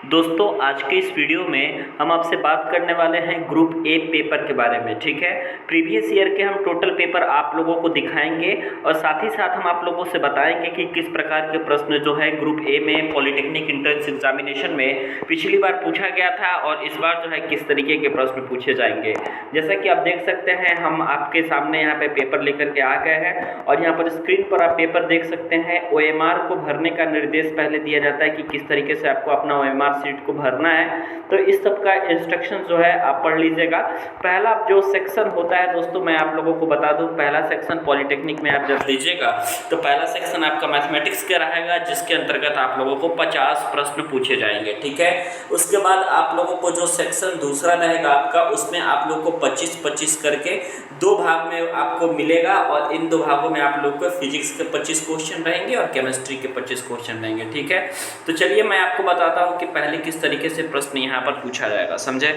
दोस्तों आज के इस वीडियो में हम आपसे बात करने वाले हैं ग्रुप ए पेपर के बारे में। ठीक है, प्रीवियस ईयर के हम टोटल पेपर आप लोगों को दिखाएंगे और साथ ही साथ हम आप लोगों से बताएंगे कि किस प्रकार के प्रश्न जो है ग्रुप ए में पॉलिटेक्निक एंट्रेंस एग्जामिनेशन में पिछली बार पूछा गया था और इस बार जो है किस तरीके के प्रश्न पूछे जाएंगे। जैसा कि आप देख सकते हैं हम आपके सामने यहाँ पे पेपर लेकर के आ गए हैं और यहाँ पर स्क्रीन पर आप पेपर देख सकते हैं। OMR को भरने का निर्देश पहले दिया जाता है कि किस तरीके से आपको अपना OMR सीट को भरना है, तो इस सब का इंस्ट्रक्शन जो है आप पढ़ लीजिएगा। पहला जो सेक्शन होता है दोस्तों मैं आप लोगों को बता दूं, पहला सेक्शन पॉलिटेक्निक में आप जब लीजिएगा तो पहला सेक्शन आपका मैथमेटिक्स का रहेगा, जिसके अंतर्गत आप लोगों को 50 प्रश्न पूछे जाएंगे। ठीक है, उसके बाद आप लोगों को जो सेक्शन दूसरा रहेगा आपका, उसमें आप लोगों को 25-25 करके दो भाग में आपको मिलेगा और इन दो भागों में आप लोग को फिजिक्स के 25 क्वेश्चन रहेंगे और केमिस्ट्री के 25 क्वेश्चन रहेंगे। ठीक है, तो चलिए मैं आपको बताता हूँ कि पहले किस तरीके से प्रश्न यहाँ पर पूछा जाएगा, समझे।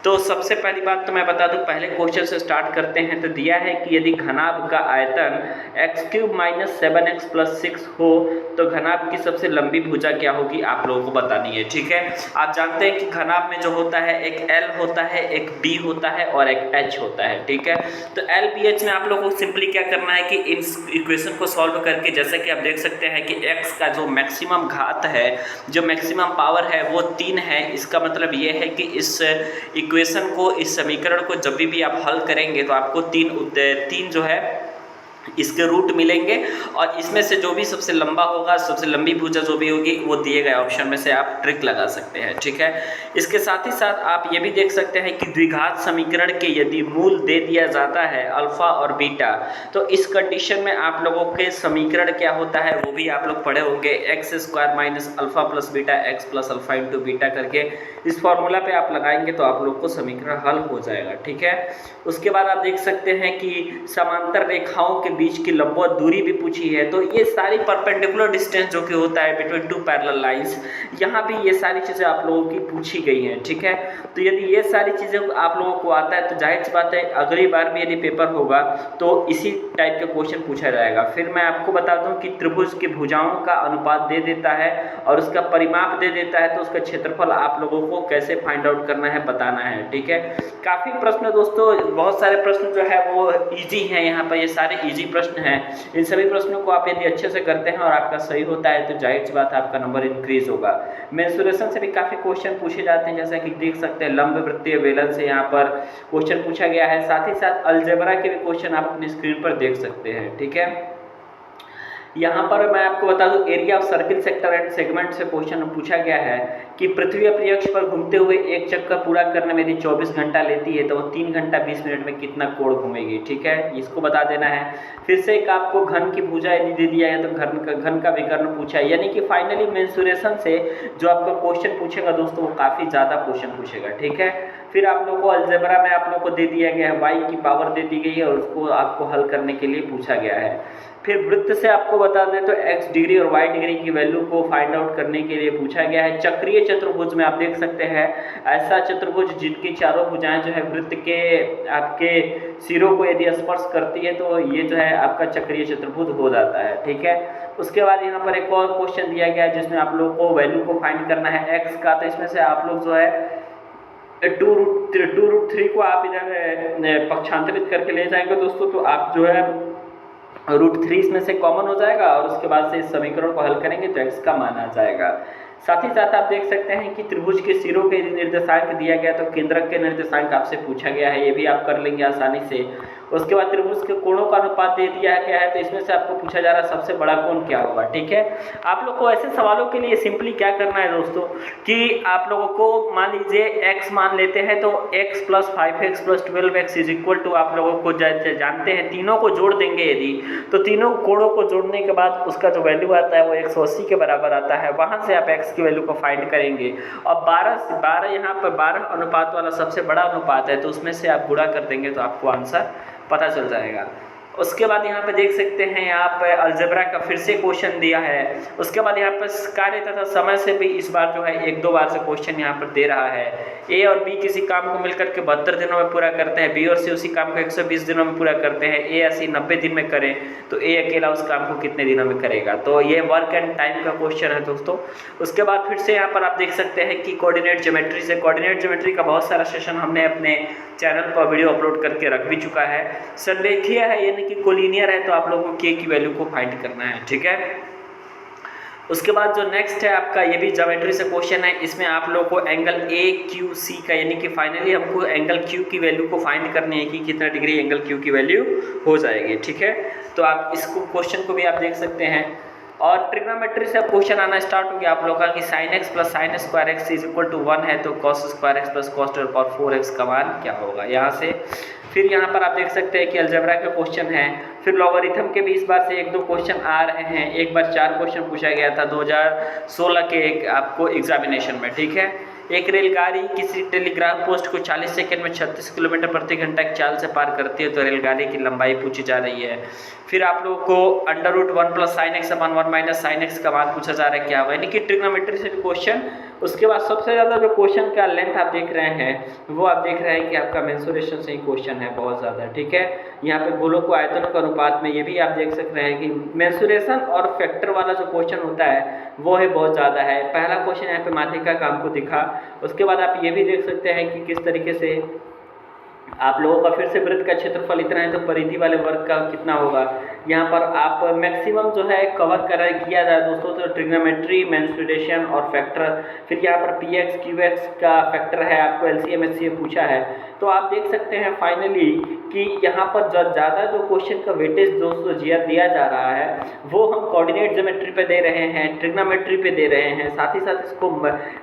तो सबसे पहली बात तो मैं बता दूँ, पहले क्वेश्चन से स्टार्ट करते हैं। तो दिया है कि यदि घनाभ का आयतन x³ - 7x + 6 हो तो घनाभ की सबसे लंबी भुजा क्या होगी, आप लोगों को बतानी है। ठीक है, आप जानते हैं कि घनाभ में जो होता है एक L होता है, एक B होता है और एक H होता है। ठीक है, तो LBH में आप लोगों को सिंपली क्या करना है कि इस इक्वेशन को सॉल्व करके, जैसे कि आप देख सकते हैं कि x का जो मैक्सिमम घात है, जो मैक्सिमम पावर है वो 3 है। इसका मतलब ये है कि इस इक्वेशन को, इस समीकरण को जब भी आप हल करेंगे तो आपको तीन जो है इसके रूट मिलेंगे और इसमें से जो भी सबसे लंबा होगा, सबसे लंबी भुजा जो भी होगी, वो दिए गए ऑप्शन में से आप ट्रिक लगा सकते हैं। ठीक है, इसके साथ ही साथ आप ये भी देख सकते हैं कि द्विघात समीकरण के यदि मूल दे दिया जाता है अल्फा और बीटा, तो इस कंडीशन में आप लोगों के समीकरण क्या होता है वो भी आप लोग पढ़े होंगे। x² - alpha + beta x + alpha × beta करके इस फॉर्मूला पे आप लगाएंगे तो आप लोग को समीकरण हल हो जाएगा। ठीक है, उसके बाद आप देख सकते हैं कि समांतर रेखाओं के बीच की लंबवत दूरी भी पूछी है। तो ये सारी परपेंडिकुलर डिस्टेंस जो कि होता है बिटवीन टू पैरेलल लाइंस, यहाँ भी ये सारी चीज़ें आप लोगों की पूछी गई हैं। ठीक है, तो यदि ये सारी चीज़ें आप लोगों को आता है तो जाहिर सी बात है अगली बार भी यदि पेपर होगा तो इसी टाइप के क्वेश्चन पूछा जाएगा। फिर मैं आपको बता दूं कि त्रिभुज की भुजाओं का अनुपात दे देता है और उसका परिमाप दे देता है, तो उसका क्षेत्रफल आप लोगों को कैसे फाइंड आउट करना है बताना है। ठीक है, काफ़ी प्रश्न दोस्तों, बहुत सारे प्रश्न जो है वो ईजी हैं। यहाँ पर ये सारे ईजी प्रश्न हैं। इन सभी प्रश्नों को आप यदि अच्छे से करते हैं और आपका सही होता है तो जाहिर सी बात है आपका नंबर इंक्रीज होगा। मेंसुरेशन से भी काफ़ी क्वेश्चन पूछे जाते हैं, जैसा कि देख सकते हैं लंब वृत्तीय बेलन से यहाँ पर क्वेश्चन पूछा गया है। साथ ही साथ अलजेब्रा के भी क्वेश्चन आप अपनी स्क्रीन पर देख सकते हैं। ठीक है, यहाँ पर मैं आपको बता दूं area of circle sector and segment से क्वेश्चन पूछा गया है कि पृथ्वी अपनी अक्ष पर घूमते हुए एक चक्कर पूरा करने में यदि 24 घंटा लेती है तो वो 3 घंटा 20 मिनट में कितना कोण घूमेगी। ठीक है, इसको बता देना है। फिर से एक आपको घन की भुजा यदि दे दिया है तो घन का विकर्ण पूछा है। यानी कि फाइनली मेंसुरेशन से जो आपका क्वेश्चन पूछेगा दोस्तों वो काफ़ी ज़्यादा क्वेश्चन पूछेगा। ठीक है, फिर आप लोगों को अलजेब्रा में आप लोगों को दे दिया गया है, y की पावर दे दी गई है और उसको आपको हल करने के लिए पूछा गया है। फिर वृत्त से आपको बता दें तो x डिग्री और y डिग्री की वैल्यू को फाइंड आउट करने के लिए पूछा गया है। चक्रीय चतुर्भुज में आप देख सकते हैं ऐसा चतुर्भुज जिनकी चारों भुजाएं जो है वृत्त के आपके सिरों को यदि स्पर्श करती है तो ये जो है आपका चक्रीय चतुर्भुज हो जाता है। ठीक है, उसके बाद यहाँ पर एक और क्वेश्चन दिया गया है जिसमें आप लोगों को वैल्यू को फाइंड करना है x का। तो इसमें से आप लोग जो है 2√3 को आप इधर पक्षांतरित करके ले जाएंगे दोस्तों, तो आप जो है √3 इसमें से कॉमन हो जाएगा और उसके बाद से इस समीकरण को हल करेंगे तो x का मान आ जाएगा। साथ ही साथ आप देख सकते हैं कि त्रिभुज के सिरों के यदि निर्देशांक दिया गया तो केंद्रक के निर्देशांक आपसे पूछा गया है, ये भी आप कर लेंगे आसानी से। उसके बाद त्रिभुज के कोणों का अनुपात दे दिया है क्या है, तो इसमें से आपको पूछा जा रहा है सबसे बड़ा कोण क्या होगा। ठीक है, आप लोग को ऐसे सवालों के लिए सिंपली क्या करना है दोस्तों कि आप लोगों को मान लीजिए x मान लेते हैं तो x + 5x + 12x = आप लोगों को जानते हैं, तीनों को जोड़ देंगे यदि, तो तीनों कोणों को जोड़ने के बाद उसका जो वैल्यू आता है वो 180 के बराबर आता है। वहाँ से आप x की वैल्यू को फाइंड करेंगे और 12 यहाँ पर 12 अनुपात वाला सबसे बड़ा अनुपात है तो उसमें से आप गुणा कर देंगे तो आपको आंसर पता चल जाएगा। उसके बाद यहाँ पे देख सकते हैं आप अलजेब्रा का फिर से क्वेश्चन दिया है। उसके बाद यहाँ पर कार्य तथा समय से भी इस बार जो है 1-2 बार से क्वेश्चन यहाँ पर दे रहा है। ए और बी किसी काम को मिलकर के 72 दिनों में पूरा करते हैं, बी और सी उसी काम को 120 दिनों में पूरा करते हैं, ए या सी 90 दिन में करें तो ए अकेला उस काम को कितने दिनों में करेगा। तो ये वर्क एंड टाइम का क्वेश्चन है दोस्तों। उसके बाद फिर से यहाँ पर आप देख सकते हैं कि कोऑर्डिनेट ज्योमेट्री से, कोऑर्डिनेट ज्योमेट्री का बहुत सारा सेशन हमने अपने चैनल पर वीडियो अपलोड करके रख भी चुका है। संरेखीय है यानी कि कोलिनियर है, तो आप लोगों को के की वैल्यू को फाइंड करना है, ठीक है। उसके बाद जो नेक्स्ट है आपका, ये भी ज्योमेट्री से क्वेश्चन है। इसमें आप लोगों को एंगल ए क्यू सी का यानी कि फाइनली हमको एंगल क्यू की वैल्यू को फाइंड करनी है कि कितना डिग्री एंगल क्यू की वैल्यू हो जाएगी, ठीक है। तो आप इसको क्वेश्चन को भी आप देख सकते हैं। और ट्रिग्नोमेट्री से क्वेश्चन आना स्टार्ट हो गया आप लोगों का कि sin x plus sine square x is equal to 1 है, तो cos square x plus cos to the power 4x का मान क्या होगा यहाँ से। फिर यहाँ पर आप देख सकते हैं कि अलजेब्रा का क्वेश्चन है। फिर लॉगरिथम के भी इस बार से 1-2 क्वेश्चन आ रहे हैं। एक बार 4 क्वेश्चन पूछा गया था 2016 के एक आपको एग्जामिनेशन में, ठीक है। एक रेलगाड़ी किसी टेलीग्राफ पोस्ट को 40 सेकंड में 36 किलोमीटर प्रति घंटा की चाल से पार करती है, तो रेलगाड़ी की लंबाई पूछी जा रही है। फिर आप लोगों को √1 प्लस साइन एक्स अपान 1 माइनस साइन एक्स का मान पूछा जा रहा है क्या होगा, यानी कि ट्रिग्नोमेट्री से भी क्वेश्चन। उसके बाद सबसे ज़्यादा जो क्वेश्चन का लेंथ आप देख रहे हैं वो आप देख रहे हैं कि आपका मेंसुरेशन से ही क्वेश्चन है बहुत ज़्यादा, ठीक है। यहाँ पे गोलों को आयतनों के अनुपात में, ये भी आप देख सकते हैं कि मेंसुरेशन और फैक्टर वाला जो क्वेश्चन होता है वो है बहुत ज़्यादा है। पहला क्वेश्चन यहाँ पे माध्यिका का हमको दिखा। उसके बाद आप ये भी देख सकते हैं कि किस तरीके से आप लोगों का फिर से वृत्त का क्षेत्रफल इतना है तो परिधि वाले वर्ग का कितना होगा। यहाँ पर आप मैक्सिमम जो है कवर किया जाए दोस्तों तो ट्रिग्नोमेट्री, मेंसुरेशन और फैक्टर। फिर यहाँ पर px qx का फैक्टर है, आपको LCM HCF पूछा है। तो आप देख सकते हैं फाइनली कि यहाँ पर ज़्यादा जो क्वेश्चन का वेटेज दोस्तों दिया जा रहा है वो हम कोऑर्डिनेट ज्योमेट्री पे दे रहे हैं, ट्रिग्नोमेट्री पे दे रहे हैं, साथ ही साथ इसको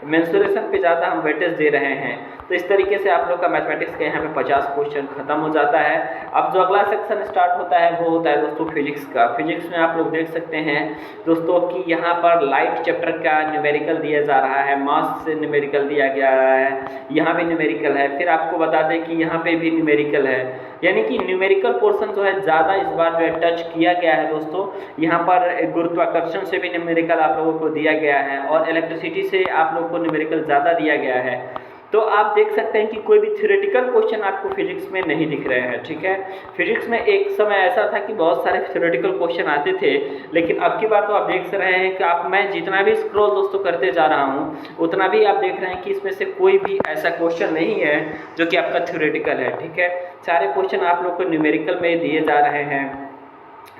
मेंसुरेशन पे ज़्यादा हम वेटेज दे रहे हैं। तो इस तरीके से आप लोग का मैथमेटिक्स के यहाँ पे 50 क्वेश्चन खत्म हो जाता है। अब जो अगला सेक्शन स्टार्ट होता है वो होता है दोस्तों फिजिक्स का। फिजिक्स में आप लोग देख सकते हैं दोस्तों कि यहाँ पर लाइट चैप्टर का न्यूमेरिकल दिया जा रहा है, मास से न्यूमेरिकल दिया गया है, यहाँ भी न्यूमेरिकल है। फिर आपको बता दें कि यहाँ पे भी न्यूमेरिकल है, यानी कि न्यूमेरिकल पोर्शन जो है ज़्यादा इस बार जो है टच किया गया है दोस्तों। यहाँ पर गुरुत्वाकर्षण से भी न्यूमेरिकल आप लोगों को दिया गया है और इलेक्ट्रिसिटी से आप लोगों को न्यूमेरिकल ज़्यादा दिया गया है। तो आप देख सकते हैं कि कोई भी थ्योरेटिकल क्वेश्चन आपको फिजिक्स में नहीं दिख रहे हैं, ठीक है। फिजिक्स में एक समय ऐसा था कि बहुत सारे थ्योरेटिकल क्वेश्चन आते थे, लेकिन अब की बार तो आप देख रहे हैं कि मैं जितना भी स्क्रॉल दोस्तों करते जा रहा हूँ उतना भी आप देख रहे हैं कि इसमें से कोई भी ऐसा क्वेश्चन नहीं है जो कि आपका थ्योरेटिकल है, ठीक है। सारे क्वेश्चन आप लोग को न्यूमेरिकल में दिए जा रहे हैं।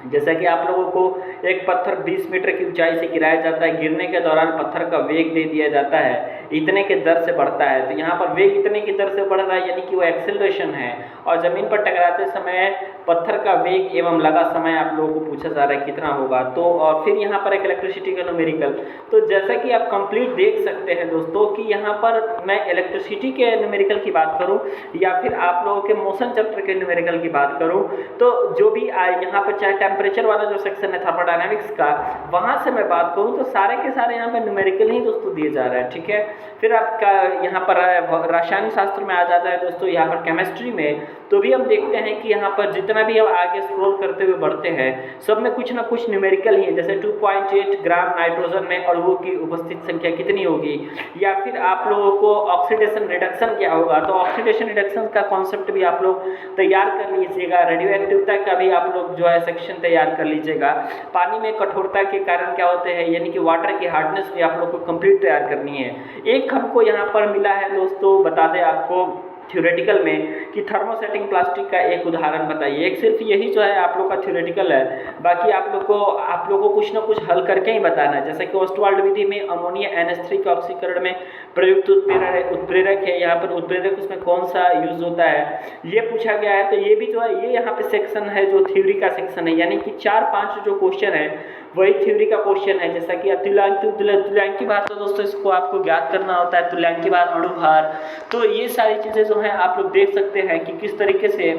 जैसा कि आप लोगों को एक पत्थर 20 मीटर की ऊंचाई से गिराया जाता है, गिरने के दौरान पत्थर का वेग दे दिया जाता है, इतने के दर से बढ़ता है। तो यहाँ पर वेग इतने की दर से बढ़ रहा है यानी कि वो एक्सेलरेशन है। और ज़मीन पर टकराते समय पत्थर का वेग एवं लगा समय आप लोगों को पूछा जा रहा है कितना होगा। तो और फिर यहाँ पर एक इलेक्ट्रिसिटी का न्यूमेरिकल। तो जैसा कि आप कंप्लीट देख सकते हैं दोस्तों कि यहाँ पर मैं इलेक्ट्रिसिटी के न्यूमेरिकल की बात करूँ या फिर आप लोगों के मोशन चैप्टर के न्यूमेरिकल की बात करूँ, तो जो भी यहाँ पर चाहे टेम्परेचर वाला जो सेक्शन है थर्मोडायनामिक्स का, वहाँ से मैं बात करूँ तो सारे के सारे यहाँ पर न्यूमेरिकल ही दोस्तों दिए जा रहे हैं, ठीक है। फिर आपका यहाँ पर रासायनिक शास्त्र में आ जाता है दोस्तों, यहाँ पर केमिस्ट्री में तो भी हम देखते हैं कि यहाँ पर जितना भी हम आगे स्क्रॉल करते हुए बढ़ते हैं सब में कुछ ना कुछ न्यूमेरिकल ही है। जैसे 2.8 ग्राम नाइट्रोजन में अणुओं की उपस्थित संख्या कितनी होगी, या फिर आप लोगों को ऑक्सीडेशन रिडक्शन क्या होगा। तो ऑक्सीडेशन रिडक्शन का कॉन्सेप्ट भी आप लोग तैयार कर लीजिएगा। रेडियो एक्टिविटी का भी आप लोग जो है सेक्शन तैयार कर लीजिएगा। पानी में कठोरता के कारण क्या होते हैं यानी कि वाटर की हार्डनेस भी आप लोग को कंप्लीट तैयार करनी है। एक हमको यहाँ पर मिला है दोस्तों, बता दें आपको थ्योरेटिकल में कि थर्मोसेटिंग प्लास्टिक का एक उदाहरण बताइए। एक सिर्फ यही जो है आप लोग का थ्योरेटिकल है, बाकी आप लोग को कुछ ना कुछ हल करके ही बताना है। जैसे कि ओस्टवाल्ड विधि में अमोनिया NH3 के ऑक्सीकरण में प्रयुक्त उत्प्रेरक है, यहाँ पर उत्प्रेरक उसमें कौन सा यूज होता है ये पूछा गया है। तो ये भी जो है ये यहाँ पे सेक्शन है जो थ्योरी का सेक्शन है, यानी कि 4-5 जो क्वेश्चन है वही थ्योरी का क्वेश्चन है। जैसा कि तुल्यांकी भार, तो दोस्तों इसको आपको ज्ञात करना होता है, तुल्यांकी भार, अणु भार। तो ये सारी चीज़ें जो हैं आप लोग देख सकते हैं कि किस तरीके से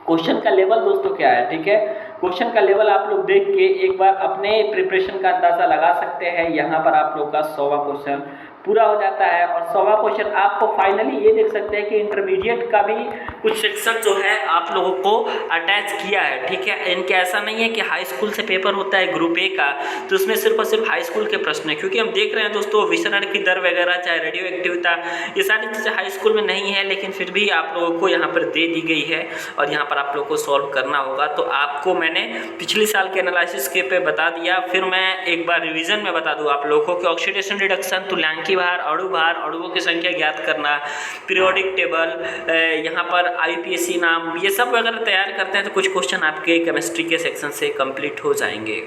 क्वेश्चन का लेवल दोस्तों क्या है, ठीक है। क्वेश्चन का लेवल आप लोग देख के एक बार अपने प्रिपरेशन का अंदाज़ा लगा सकते हैं। यहाँ पर आप लोग का 100वां क्वेश्चन पूरा हो जाता है। और 100वां क्वेश्चन आप फाइनली ये देख सकते हैं कि इंटरमीडिएट का भी कुछ सेक्शन जो है आप लोगों को अटैच किया है, ठीक है। इनके ऐसा नहीं है कि हाई स्कूल से पेपर होता है ग्रुप ए का तो उसमें सिर्फ और सिर्फ हाई स्कूल के प्रश्न है, क्योंकि हम देख रहे हैं दोस्तों विसरण की दर वगैरह चाहे रेडियो एक्टिविटा ये सारी चीज़ें हाई स्कूल में नहीं है, लेकिन फिर भी आप लोगों को यहाँ पर दे दी गई है और यहाँ पर आप लोगों को सॉल्व करना होगा। तो आपको मैंने पिछले साल के एनालिसिस के पे बता दिया, फिर मैं एक बार रिवीजन में बता दूँ आप लोगों को कि ऑक्सीडेशन रिडक्शन, तुल्यांकी भार, अणुओं की संख्या ज्ञात करना, पीरियोडिक टेबल, यहाँ पर IUPAC नाम, ये सब अगर तैयार करते हैं तो कुछ क्वेश्चन आपके केमिस्ट्री के सेक्शन से कंप्लीट हो जाएंगे।